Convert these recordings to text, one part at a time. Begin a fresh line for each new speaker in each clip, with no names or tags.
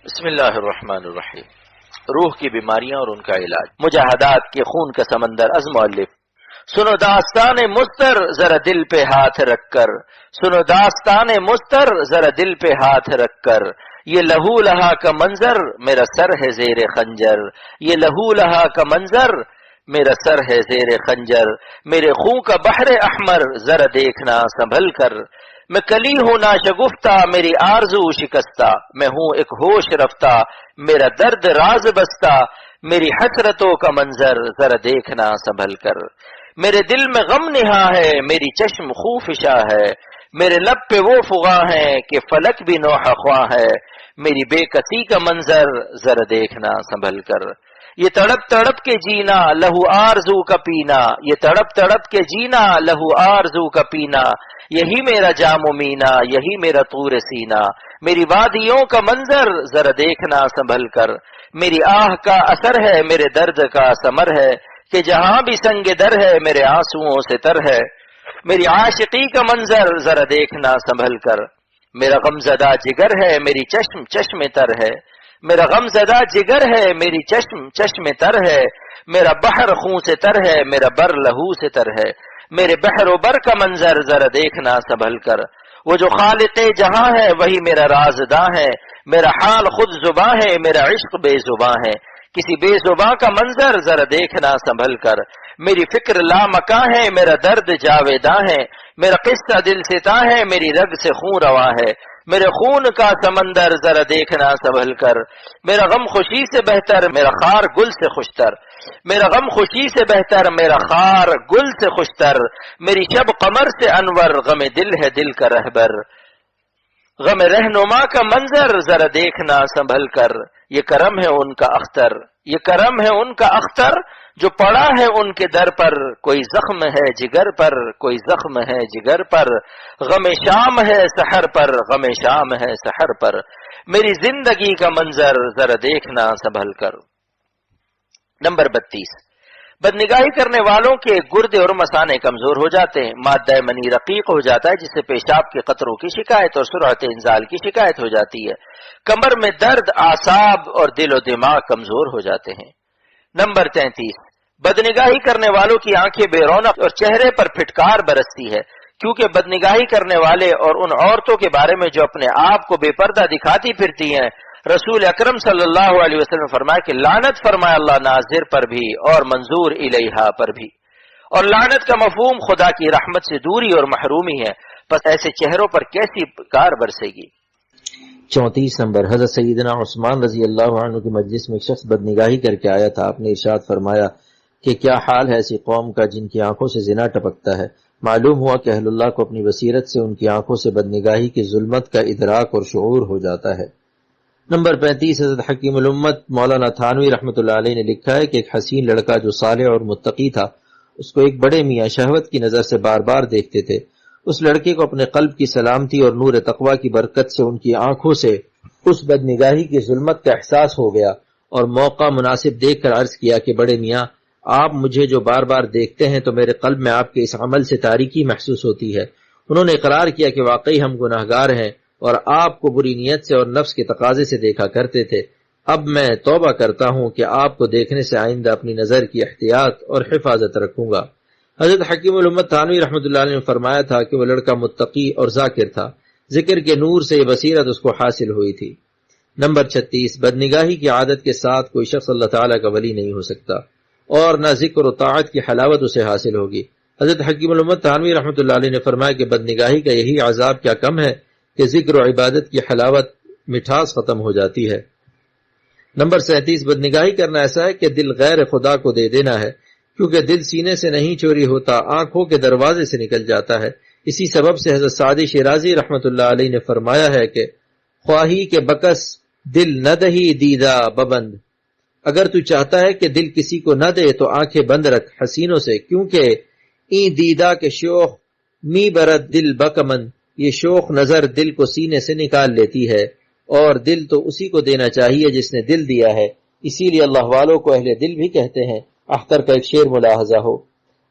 بسم اللہ الرحمن الرحیم۔ روح کی بیماریاں اور ان کا علاج۔ مجاہدات کے خون کا سمندر از مؤلف۔ سنو داستان مستر ذرا دل پہ ہاتھ رکھ کر، سنو داستان مستر ذرا دل پہ ہاتھ رکھ کر، یہ لہو لہا کا منظر میرا سر ہے زیر خنجر، یہ لہو لہا کا منظر میرا سر ہے زیر خنجر، میرے خون کا بحر احمر ذرا دیکھنا سنبھل کر، میں کلی ہوں نا شگفتہ میری آرزو شکستہ، میں ہوں ایک ہوش رفتہ میرا درد راز بستہ، میری حسرتوں کا منظر ذرا دیکھنا سنبھل کر، میرے دل میں غم نہا ہے میری چشم خوفشا ہے، میرے لب پہ وہ فغاں ہے کہ فلک بھی نوحہ خواں ہے، میری بے کسی کا منظر ذرا دیکھنا سنبھل کر، یہ تڑپ تڑپ کے جینا لہو آرزو کا پینا، یہ تڑپ تڑپ کے جینا لہو آرزو کا پینا، یہی میرا جام و مینا یہی میرا طور سینا، میری وادیوں کا منظر ذرا دیکھنا سنبھل کر، میری آہ کا اثر ہے میرے درد کا ثمر ہے کہ جہاں بھی سنگ در ہے میرے آنسوؤں سے تر ہے، میری عاشقی کا منظر ذرا دیکھنا سنبھل کر، میرا غمزدہ جگر ہے میری چشم چشم تر ہے، میرا غمزدہ جگر ہے میری چشم چشم تر ہے، میرا بحر خون سے تر ہے میرا بر لہو سے تر ہے، میرے بحر و بر کا منظر ذرا دیکھنا سنبھل کر، وہ جو خالق جہاں ہے وہی میرا رازداں ہے، میرا حال خود زباں ہے میرا عشق بے زباں ہے، کسی بے زباں کا منظر ذرا دیکھنا سنبھل کر، میری فکر لامکاں ہے میرا درد جاویداں ہے، میرا قصہ دل ستاں ہے میری رگ سے خون رواں ہے، میرے خون کا سمندر ذرا دیکھنا سنبھل کر، میرا غم خوشی سے بہتر میرا خار گل سے خوشتر، میرا غم خوشی سے بہتر میرا خار گل سے خوشتر، میری شب قمر سے انور غم دل ہے دل کا رہبر، غم رہنما کا منظر ذرا دیکھنا سنبھل کر، یہ کرم ہے ان کا اختر، یہ کرم ہے ان کا اختر جو پڑا ہے ان کے در پر، کوئی زخم ہے جگر پر کوئی زخم ہے جگر پر، غم شام ہے سحر پر غم شام ہے سحر پر، میری زندگی کا منظر ذرا دیکھنا سنبھل کر۔ نمبر 32، بدنگاہی کرنے والوں کے گردے اور مثانے کمزور ہو جاتے ہیں، مادہ منی رقیق ہو جاتا ہے جس سے پیشاب کے قطروں کی شکایت اور سرعت انزال کی شکایت ہو جاتی ہے، کمر میں درد، اعصاب اور دل و دماغ کمزور ہو جاتے ہیں۔ نمبر 33، بدنگاہی کرنے والوں کی آنکھیں بے رونق اور چہرے پر پھٹکار برستی ہے، کیونکہ بدنگاہی کرنے والے اور ان عورتوں کے بارے میں جو اپنے آپ کو بے پردہ دکھاتی پھرتی ہیں، رسول اکرم صلی اللہ علیہ وسلم نے فرمایا کہ لعنت فرمائے اللہ ناظر پر بھی اور منظور الیہا پر بھی، اور لعنت کا مفہوم خدا کی رحمت سے دوری اور محرومی ہے، پس ایسے چہروں پر کیسی کار برسے گی۔
34 نمبر، حضرت سیدنا عثمان رضی اللہ عنہ کی مجلس میں ایک شخص بدنگاہی کر کے آیا تھا، آپ نے ارشاد فرمایا کہ کیا حال ہے ایسی قوم کا جن کی آنکھوں سے زنا ٹپکتا ہے۔ معلوم ہوا کہ اہل اللہ کو اپنی بصیرت سے ان کی آنکھوں سے بدنگاہی کی ظلمت کا ادراک اور شعور ہو جاتا ہے۔ نمبر 35، حضرت حکیم الامت مولانا تھانوی رحمۃ اللہ علیہ نے لکھا ہے کہ ایک حسین لڑکا جو صالح اور متقی تھا، اس کو ایک بڑے میاں شہوت کی نظر سے بار بار دیکھتے تھے۔ اس لڑکے کو اپنے قلب کی سلامتی اور نور تقوی کی برکت سے ان کی آنکھوں سے اس بدنگاہی کی ظلمت کا احساس ہو گیا، اور موقع مناسب دیکھ کر عرض کیا کہ بڑے میاں، آپ مجھے جو بار بار دیکھتے ہیں تو میرے قلب میں آپ کے اس عمل سے تاریکی محسوس ہوتی ہے۔ انہوں نے اقرار کیا کہ واقعی ہم گناہگار ہیں اور آپ کو بری نیت سے اور نفس کے تقاضے سے دیکھا کرتے تھے، اب میں توبہ کرتا ہوں کہ آپ کو دیکھنے سے آئندہ اپنی نظر کی احتیاط اور حفاظت رکھوں گا۔ حضرت حکیم الامت تھانوی رحمۃ اللہ علیہ نے فرمایا تھا کہ وہ لڑکا متقی اور ذاکر تھا، ذکر کے نور سے یہ بصیرت اس کو حاصل ہوئی تھی۔ نمبر 36، بدنگاہی کی عادت کے ساتھ کوئی شخص اللہ تعالیٰ کا ولی نہیں ہو سکتا، اور نہ ذکر و طاعت کی حلاوت اسے حاصل ہوگی۔ حضرت حکیم الامت تھانوی رحمۃ اللہ علیہ نے فرمایا کہ بدنگاہی کا یہی عذاب کیا کم ہے کہ ذکر و عبادت کی حلاوت مٹھاس ختم ہو جاتی ہے۔ نمبر 37، بدنگاہی کرنا ایسا ہے کہ دل غیر خدا کو دے دینا ہے، کیونکہ دل سینے سے نہیں چوری ہوتا، آنکھوں کے دروازے سے نکل جاتا ہے۔ اسی سبب سے حضرت سعدی شیرازی رحمۃ اللہ علیہ نے فرمایا ہے کہ خواہی کے بکس دل نہ دہی دیدہ ببند، اگر تو چاہتا ہے کہ دل کسی کو نہ دے تو آنکھیں بند رکھ حسینوں سے، کیونکہ ای دیدہ کے شوق می برد دل بکمن، یہ شوق نظر دل کو سینے سے نکال لیتی ہے، اور دل تو اسی کو دینا چاہیے جس نے دل دیا ہے، اسی لیے اللہ والوں کو اہل دل بھی کہتے ہیں۔ اختر کا ایک شعر ملاحظہ ہو،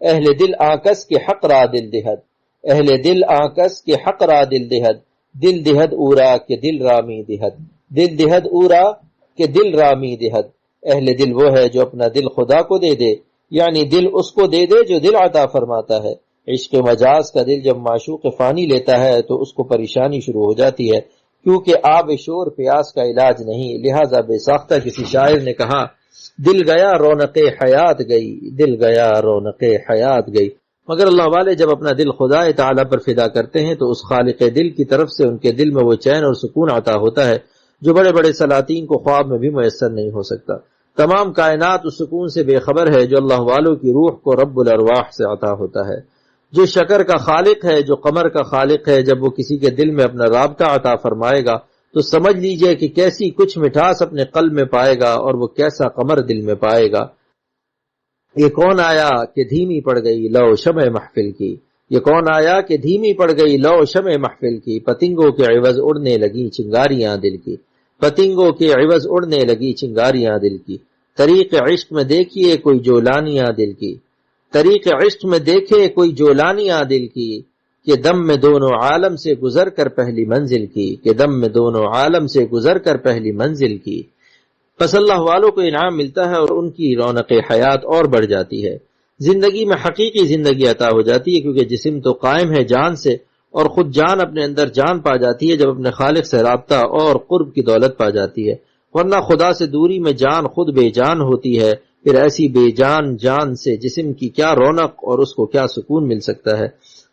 اہل دل آکس کے حق را دل دہد، اہل دل آکس کے حق را دل دہد، دل دہد اورا کے دل رامی دہد۔ دل دہد اورا کہ دل رامی دہد، اہل دل وہ ہے جو اپنا دل خدا کو دے دے، یعنی دل اس کو دے دے جو دل عطا فرماتا ہے۔ عشق مجاز کا دل جب معشوق فانی لیتا ہے تو اس کو پریشانی شروع ہو جاتی ہے، کیونکہ آب شور پیاس کا علاج نہیں، لہذا بے ساختہ کسی شاعر نے کہا دل گیا رونق حیات گئی، دل گیا رونق حیات گئی۔ مگر اللہ والے جب اپنا دل خدا تعالی پر فدا کرتے ہیں تو اس خالق دل کی طرف سے ان کے دل میں وہ چین اور سکون عطا ہوتا ہے جو بڑے بڑے سلاطین کو خواب میں بھی میسر نہیں ہو سکتا۔ تمام کائنات اس سکون سے بے خبر ہے جو اللہ والوں کی روح کو رب الارواح سے عطا ہوتا ہے۔ جو شکر کا خالق ہے، جو قمر کا خالق ہے، جب وہ کسی کے دل میں اپنا رابطہ عطا فرمائے گا تو سمجھ لیجئے کہ کیسی کچھ مٹھاس اپنے قلب میں پائے گا اور وہ کیسا قمر دل میں پائے گا۔ یہ کون آیا کہ دھیمی پڑ گئی لو شمع محفل کی، یہ کون آیا کہ دھیمی پڑ گئی لو شمع محفل کی، پتنگوں کے عوض اڑنے لگی چنگاریاں دل کی، پتنگوں کے عوض اڑنے لگی چنگاریاں دل کی۔ طریق عشق میں دیکھیے کوئی جولانیاں دل کی، طریق عشق میں دیکھے کوئی جولانیاں دل کی، کہ دم میں دونوں عالم سے گزر کر پہلی منزل کی، کہ دم میں دونوں عالم سے گزر کر پہلی منزل کی۔ پس اللہ والوں کو انعام ملتا ہے اور ان کی رونق حیات اور بڑھ جاتی ہے، زندگی میں حقیقی زندگی عطا ہو جاتی ہے، کیونکہ جسم تو قائم ہے جان سے اور خود جان اپنے اندر جان پا جاتی ہے جب اپنے خالق سے رابطہ اور قرب کی دولت پا جاتی ہے، ورنہ خدا سے دوری میں جان خود بے جان ہوتی ہے، پھر ایسی بے جان جان سے جسم کی کیا رونق اور اس کو کیا سکون مل سکتا ہے۔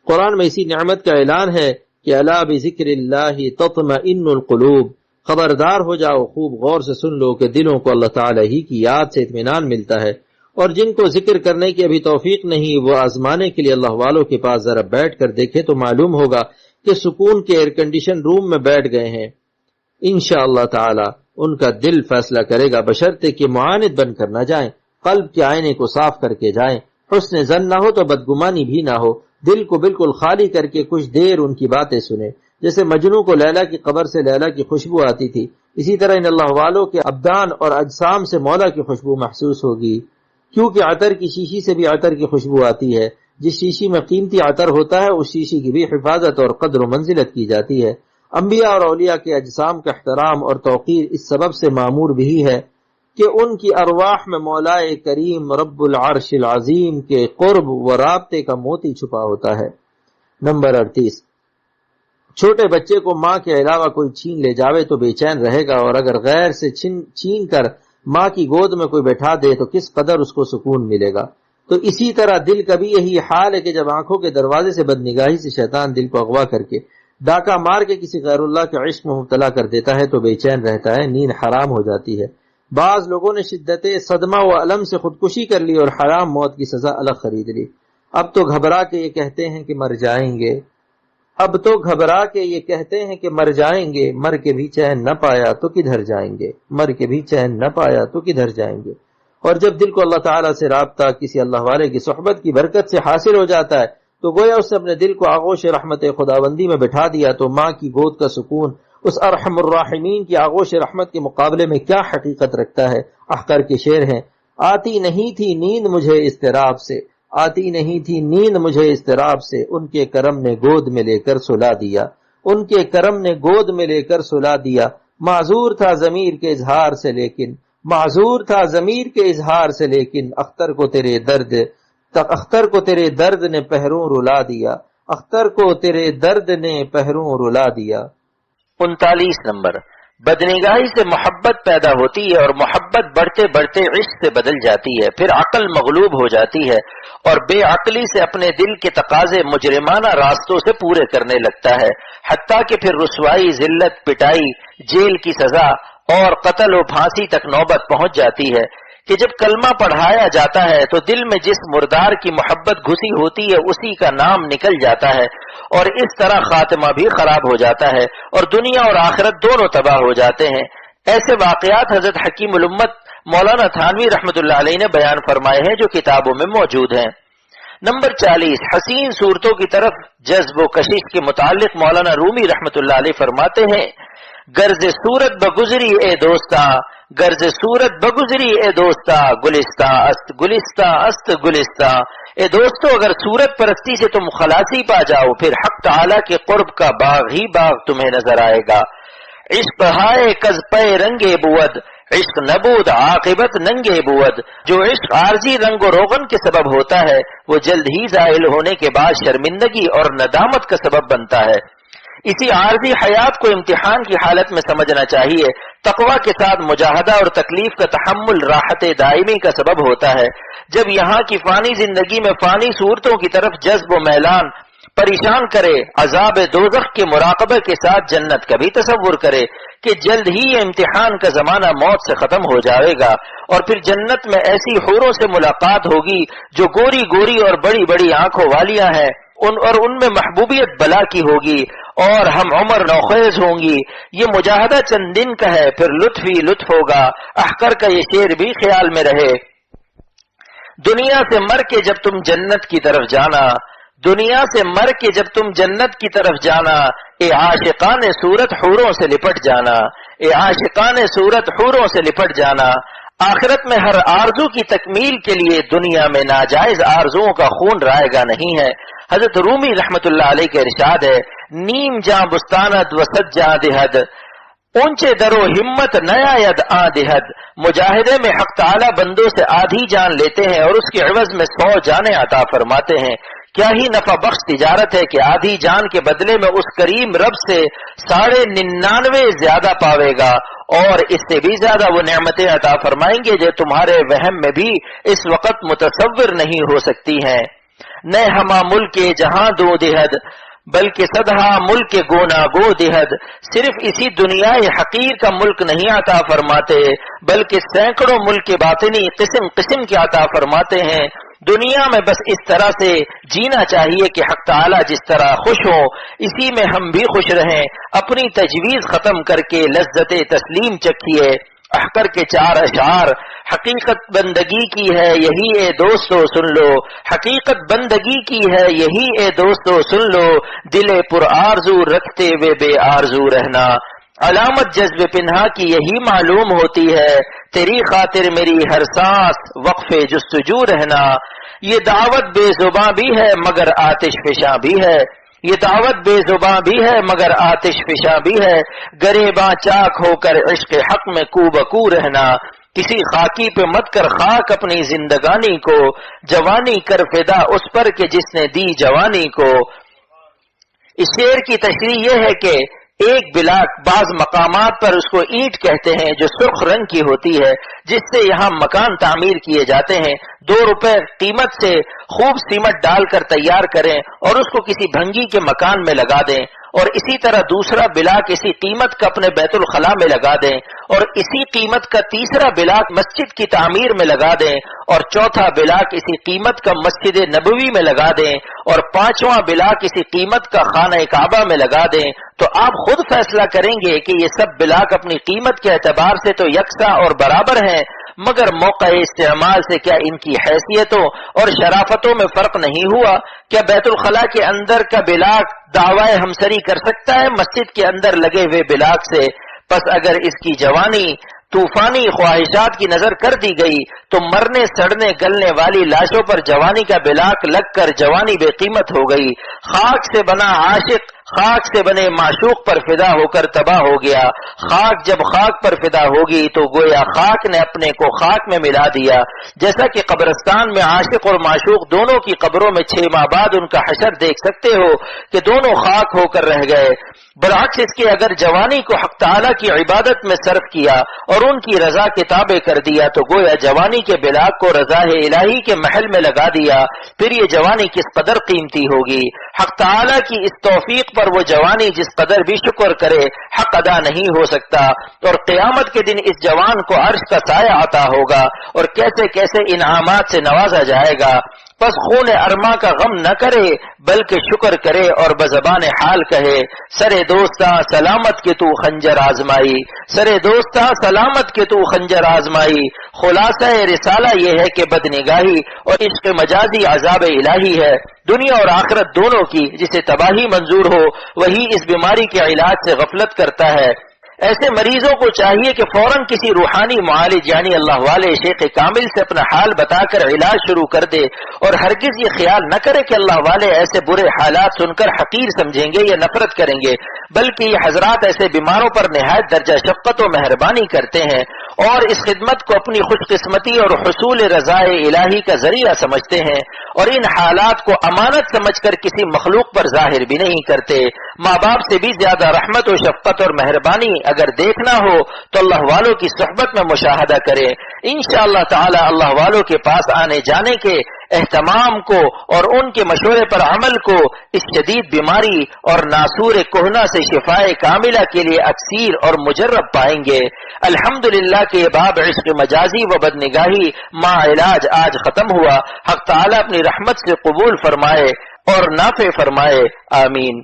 قرآن میں اسی نعمت کا اعلان ہے کہ الا بذکر اللہ تطمئن القلوب، خبردار ہو جاؤ، خوب غور سے سن لو کہ دلوں کو اللہ تعالی ہی کی یاد سے اطمینان ملتا ہے، اور جن کو ذکر کرنے کی ابھی توفیق نہیں وہ آزمانے کے لیے اللہ والوں کے پاس ذرا بیٹھ کر دیکھے تو معلوم ہوگا کہ سکون کے ایئر کنڈیشن روم میں بیٹھ گئے ہیں۔ انشاءاللہ تعالی ان کا دل فیصلہ کرے گا، بشرطے کہ معاند بن کر نہ جائیں، قلب کے آئینے کو صاف کر کے جائیں، حسن ظن نہ ہو تو بدگمانی بھی نہ ہو، دل کو بالکل خالی کر کے کچھ دیر ان کی باتیں سنیں۔ جیسے مجنوں کو لیلا کی قبر سے لیلا کی خوشبو آتی تھی، اسی طرح ان اللہ والوں کے ابدان اور اجسام سے مولا کی خوشبو محسوس ہوگی، کیونکہ عطر کی شیشی سے بھی عطر کی خوشبو آتی ہے، جس شیشی میں قیمتی عطر ہوتا ہے اس شیشی کی بھی حفاظت اور قدر و منزلت کی جاتی ہے۔ انبیاء اور اولیاء کے اجسام کا احترام اور توقیر اس سبب سے معمور بھی ہے کہ ان کی ارواح میں مولا کریم رب العرش العظیم کے قرب و رابطے کا موتی چھپا ہوتا ہے۔ نمبر 38، چھوٹے بچے کو ماں کے علاوہ کوئی چھین لے جاوے تو بے چین رہے گا، اور اگر غیر سے چھین کر ماں کی گود میں کوئی بیٹھا دے تو کس قدر اس کو سکون ملے گا۔ تو اسی طرح دل کا بھی یہی حال ہے کہ جب آنکھوں کے دروازے سے بدنگاہی سے شیطان دل کو اغوا کر کے ڈاکہ مار کے کسی غیر اللہ کے عشق میں مبتلا کر دیتا ہے تو بے چین رہتا ہے، نیند حرام ہو جاتی ہے۔ بعض لوگوں نے شدت صدمہ و الم سے خودکشی کر لی اور حرام موت کی سزا الگ خرید لی۔ اب تو گھبرا کے یہ کہتے ہیں کہ مر جائیں گے، اب تو گھبرا کے یہ کہتے ہیں کہ مر جائیں گے، مر کے بھی چین نہ پایا تو کدھر جائیں گے، مر کے بھی چین نہ پایا تو کدھر جائیں گے۔ اور جب دل کو اللہ تعالیٰ سے رابطہ کسی اللہ والے کی صحبت کی برکت سے حاصل ہو جاتا ہے تو گویا اس نے اپنے دل کو آغوش رحمت خداوندی میں بٹھا دیا، تو ماں کی گود کا سکون اس ارحم الراحمین کی آغوش رحمت کے مقابلے میں کیا حقیقت رکھتا ہے۔ احقر کے شعر ہیں، آتی نہیں تھی نیند مجھے اضطراب سے، آتی نہیں تھی نیند مجھے اضطراب سے، ان کے کرم نے گود میں لے کر سلا دیا، ان کے کرم نے گود میں لے کر سلا دیا، معذور تھا ضمیر کے اظہار سے لیکن، معذور تھا ضمیر کے اظہار سے لیکن، اختر کو تیرے درد نے پہروں رلا دیا، اختر کو تیرے درد نے پہروں رلا دیا۔
39 نمبر، بدنگاہی سے محبت پیدا ہوتی ہے اور محبت بڑھتے بڑھتے عشق سے بدل جاتی ہے، پھر عقل مغلوب ہو جاتی ہے اور بے عقلی سے اپنے دل کے تقاضے مجرمانہ راستوں سے پورے کرنے لگتا ہے، حتیٰ کہ پھر رسوائی، ذلت، پٹائی، جیل کی سزا اور قتل و پھانسی تک نوبت پہنچ جاتی ہے کہ جب کلمہ پڑھایا جاتا ہے تو دل میں جس مردار کی محبت گھسی ہوتی ہے اسی کا نام نکل جاتا ہے، اور اس طرح خاتمہ بھی خراب ہو جاتا ہے اور دنیا اور آخرت دونوں تباہ ہو جاتے ہیں۔ ایسے واقعات حضرت حکیم الامت مولانا تھانوی رحمۃ اللہ علیہ نے بیان فرمائے ہیں جو کتابوں میں موجود ہیں۔ نمبر 40، حسین صورتوں کی طرف جذب و کشش کے متعلق مولانا رومی رحمۃ اللہ علیہ فرماتے ہیں، غرض صورت بگزری اے دوستا، غرض صورت بگزری اے دوستا، گلستہ است گلستہ است گلستہ، اے دوستو اگر صورت پرستی سے تم خلاصی پا جاؤ پھر حق تعالی کے قرب کا باغ ہی باغ تمہیں نظر آئے گا۔ عشق ہائے کز پے رنگے بود، عشق نبود عاقبت ننگے بود۔ جو عشق عارضی رنگ و روغن کے سبب ہوتا ہے وہ جلد ہی زائل ہونے کے بعد شرمندگی اور ندامت کا سبب بنتا ہے۔ اسی عارضی حیات کو امتحان کی حالت میں سمجھنا چاہیے۔ تقویٰ کے ساتھ مجاہدہ اور تکلیف کا تحمل راحت دائمی کا سبب ہوتا ہے۔ جب یہاں کی فانی زندگی میں فانی صورتوں کی طرف جذب و میلان پریشان کرے، عذاب دوزخ کے مراقبہ کے ساتھ جنت کا بھی تصور کرے کہ جلد ہی یہ امتحان کا زمانہ موت سے ختم ہو جائے گا اور پھر جنت میں ایسی حوروں سے ملاقات ہوگی جو گوری گوری اور بڑی بڑی آنکھوں والیاں ہیں، ان میں محبوبیت بلا کی ہوگی اور ہم عمر نوخیز ہوں گی۔ یہ مجاہدہ چند دن کا ہے، پھر لطف ہی لطف ہوگا۔ احقر کا یہ شعر بھی خیال میں رہے، دنیا سے مر کے جب تم جنت کی طرف جانا، دنیا سے مر کے جب تم جنت کی طرف جانا، اے عاشقان صورت حوروں سے لپٹ جانا، اے عاشقان صورت حوروں سے لپٹ جانا۔ آخرت میں ہر آرزو کی تکمیل کے لیے دنیا میں ناجائز آرزوؤں کا خون رائے گا نہیں ہے۔ حضرت رومی رحمت اللہ علیہ کا ارشاد ہے، نیم جاں بستانت وسط جاں دہد، اونچے درو ہمت نیا ید آ دہد۔ مجاہدے میں حق تعالی بندوں سے آدھی جان لیتے ہیں اور اس کے عوض میں 100 جانیں عطا فرماتے ہیں۔ کیا ہی نفع بخش تجارت ہے کہ آدھی جان کے بدلے میں اس کریم رب سے 99.5 زیادہ پاوے گا اور اس سے بھی زیادہ وہ نعمتیں عطا فرمائیں گے جو تمہارے وہم میں بھی اس وقت متصور نہیں ہو سکتی ہیں۔ نہ ہما ملک جہاں دو دہد بلکہ صدہا ملک گونا گو دہد۔ صرف اسی دنیا حقیر کا ملک نہیں عطا فرماتے بلکہ سینکڑوں ملک باطنی قسم قسم کے عطا فرماتے ہیں۔ دنیا میں بس اس طرح سے جینا چاہیے کہ حق تعالی جس طرح خوش ہو اسی میں ہم بھی خوش رہیں۔ اپنی تجویز ختم کر کے لذت تسلیم چکھیے۔ احقر کے 4 اشعار، حقیقت بندگی کی ہے یہی اے دوستو سن لو، حقیقت بندگی کی ہے یہی اے دوستو سن لو، دل پر آرزو رکھتے ہوئے بے آرزو رہنا۔ علامت جذب پنہا کی یہی معلوم ہوتی ہے، تیری خاطر میری ہر سانس وقف جستجو رہنا۔ یہ دعوت بے زباں بھی ہے مگر آتش فشاں بھی ہے، یہ دعوت بے زباں بھی ہے مگر آتش فشاں بھی ہے۔ گریباں چاک ہو کر عشق حق میں کو بکو رہنا، کسی خاکی پہ مت کر خاک اپنی زندگانی کو، جوانی کر فدا اس پر کہ جس نے دی جوانی کو۔ اس شعر کی تشریح یہ ہے کہ ایک بلاک بعض مقامات پر اس کو اینٹ کہتے ہیں جو سرخ رنگ کی ہوتی ہے، جس سے یہاں مکان تعمیر کیے جاتے ہیں۔ 2 روپے قیمت سے خوب سیمنٹ ڈال کر تیار کریں اور اس کو کسی بھنگی کے مکان میں لگا دیں، اور اسی طرح دوسرا بلاک اسی قیمت کا اپنے بیت الخلا میں لگا دیں، اور اسی قیمت کا تیسرا بلاک مسجد کی تعمیر میں لگا دیں، اور چوتھا بلاک اسی قیمت کا مسجد نبوی میں لگا دیں، اور 5واں بلاک اسی قیمت کا خانہ کعبہ میں لگا دیں، تو آپ خود فیصلہ کریں گے کہ یہ سب بلاک اپنی قیمت کے اعتبار سے تو یکساں اور برابر ہیں، مگر موقع استعمال سے کیا ان کی حیثیتوں اور شرافتوں میں فرق نہیں ہوا؟ کیا بیت الخلا کے اندر کا بلاک دعوی ہمسری کر سکتا ہے مسجد کے اندر لگے ہوئے بلاک سے؟ پس اگر اس کی جوانی طوفانی خواہشات کی نظر کر دی گئی تو مرنے سڑنے گلنے والی لاشوں پر جوانی کا بلاک لگ کر جوانی بے قیمت ہو گئی۔ خاک سے بنا عاشق خاک سے بنے معشوق پر فدا ہو کر تباہ ہو گیا۔ خاک جب خاک پر فدا ہوگی تو گویا خاک نے اپنے کو خاک میں ملا دیا، جیسا کہ قبرستان میں عاشق اور معشوق دونوں کی قبروں میں 6 ماہ بعد ان کا حشر دیکھ سکتے ہو کہ دونوں خاک ہو کر رہ گئے۔ برعکس اس کے اگر جوانی کو حق تعالی کی عبادت میں صرف کیا اور ان کی رضا کے تابع کر دیا تو گویا جوانی کے بلاک کو رضا الہی کے محل میں لگا دیا، پھر یہ جوانی کس قدر قیمتی ہوگی۔ حق تعالی کی اس توفیق پر وہ جوانی جس قدر بھی شکر کرے حق ادا نہیں ہو سکتا، اور قیامت کے دن اس جوان کو عرش کا سایہ عطا ہوگا اور کیسے کیسے انعامات سے نوازا جائے گا۔ پس خون ارما کا غم نہ کرے بلکہ شکر کرے اور بزبان حال کہے، سرے دوستاں سلامت کے تو خنجر آزمائی، سرے دوستاں سلامت کے تو خنجر آزمائی۔ خلاصہ رسالہ یہ ہے کہ بدنگاہی اور عشق مجازی عذاب الہی ہے، دنیا اور آخرت دونوں کی۔ جسے تباہی منظور ہو وہی اس بیماری کے علاج سے غفلت کرتا ہے۔ ایسے مریضوں کو چاہیے کہ فوراً کسی روحانی معالج یعنی اللہ والے شیخ کامل سے اپنا حال بتا کر علاج شروع کر دے، اور ہرگز یہ خیال نہ کرے کہ اللہ والے ایسے برے حالات سن کر حقیر سمجھیں گے یا نفرت کریں گے، بلکہ یہ حضرات ایسے بیماروں پر نہایت درجہ شفقت و مہربانی کرتے ہیں اور اس خدمت کو اپنی خوش قسمتی اور حصول رضائے الہی کا ذریعہ سمجھتے ہیں، اور ان حالات کو امانت سمجھ کر کسی مخلوق پر ظاہر بھی نہیں کرتے۔ ماں باپ سے بھی زیادہ رحمت و شفقت اور مہربانی اگر دیکھنا ہو تو اللہ والوں کی صحبت میں مشاہدہ کرے۔ انشاءاللہ تعالی اللہ والوں کے پاس آنے جانے کے اہتمام کو اور ان کے مشورے پر عمل کو اس شدید بیماری اور ناسور کہنا سے شفائے کاملہ کے لیے اکثیر اور مجرب پائیں گے۔ الحمدللہ کہ یہ باب عشق مجازی و بدنگاہی ما علاج آج ختم ہوا۔ حق تعالی اپنی رحمت سے قبول فرمائے اور نافع فرمائے، آمین۔